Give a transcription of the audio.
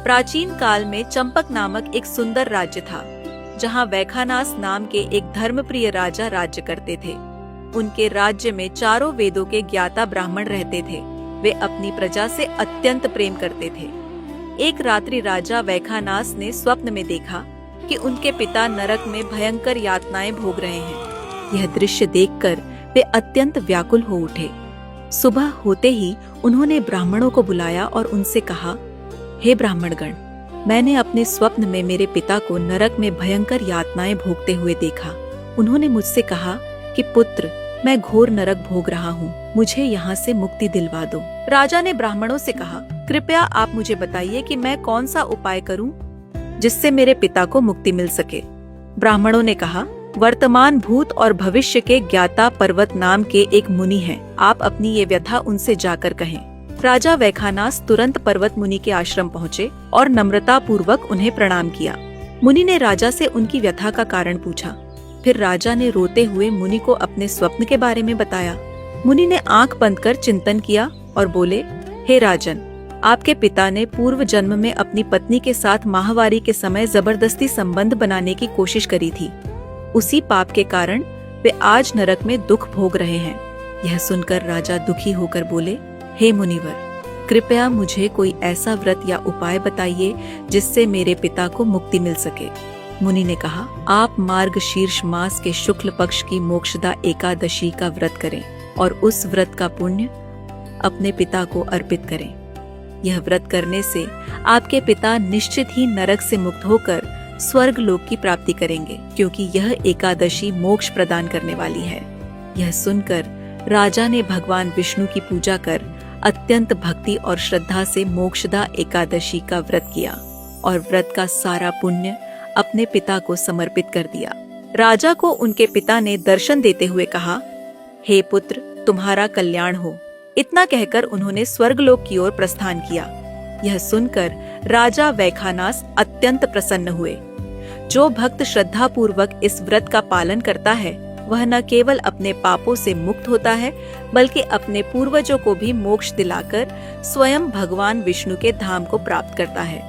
प्राचीन काल में चंपक नामक एक सुंदर राज्य था, जहाँ वैखानास नाम के एक धर्मप्रिय राजा राज्य करते थे। उनके राज्य में चारों वेदों के ज्ञाता ब्राह्मण रहते थे। वे अपनी प्रजा से अत्यंत प्रेम करते थे। एक रात्रि राजा वैखानास ने स्वप्न में देखा कि उनके पिता नरक में भयंकर यातनाएं भोग रहे हैं। यह दृश्य देखकर वे अत्यंत व्याकुल हो उठे। सुबह होते ही उन्होंने ब्राह्मणों को बुलाया और उनसे कहा, हे ब्राह्मणगण, मैंने अपने स्वप्न में मेरे पिता को नरक में भयंकर यातनाएं भोगते हुए देखा। उन्होंने मुझसे कहा कि पुत्र, मैं घोर नरक भोग रहा हूँ, मुझे यहाँ से मुक्ति दिलवा दो। राजा ने ब्राह्मणों से कहा, कृपया आप मुझे बताइए कि मैं कौन सा उपाय करूँ जिससे मेरे पिता को मुक्ति मिल सके। ब्राह्मणों ने कहा, वर्तमान, भूत और भविष्य के ज्ञाता पर्वत नाम के एक मुनि हैं। आप अपनी ये व्यथा उनसे जाकर कहें। राजा वैखानास तुरंत पर्वत मुनि के आश्रम पहुँचे और नम्रता पूर्वक उन्हें प्रणाम किया। मुनि ने राजा से उनकी व्यथा का कारण पूछा। फिर राजा ने रोते हुए मुनि को अपने स्वप्न के बारे में बताया। मुनि ने आंख बंद कर चिंतन किया और बोले, हे राजन, आपके पिता ने पूर्व जन्म में अपनी पत्नी के साथ माहवारी के समय जबरदस्ती संबंध बनाने की कोशिश करी थी। उसी पाप के कारण वे आज नरक में दुख भोग रहे हैं। यह सुनकर राजा दुखी होकर बोले, हे मुनिवर, कृपया मुझे कोई ऐसा व्रत या उपाय बताइए जिससे मेरे पिता को मुक्ति मिल सके। मुनि ने कहा, आप मार्गशीर्ष मास के शुक्ल पक्ष की मोक्षदा एकादशी का व्रत करें और उस व्रत का पुण्य अपने पिता को अर्पित करें। यह व्रत करने से आपके पिता निश्चित ही नरक से मुक्त होकर स्वर्ग लोक की प्राप्ति करेंगे, क्योंकि यह एकादशी मोक्ष प्रदान करने वाली है। यह सुनकर राजा ने भगवान विष्णु की पूजा कर अत्यंत भक्ति और श्रद्धा से मोक्षदा एकादशी का व्रत किया और व्रत का सारा पुण्य अपने पिता को समर्पित कर दिया। राजा को उनके पिता ने दर्शन देते हुए कहा, हे पुत्र, तुम्हारा कल्याण हो। इतना कहकर उन्होंने स्वर्गलोक की ओर प्रस्थान किया। यह सुनकर राजा वैखानास अत्यंत प्रसन्न हुए। जो भक्त श्रद्धा पूर्वक इस व्रत का पालन करता है, वह न केवल अपने पापों से मुक्त होता है, बल्कि अपने पूर्वजों को भी मोक्ष दिलाकर स्वयं भगवान विष्णु के धाम को प्राप्त करता है।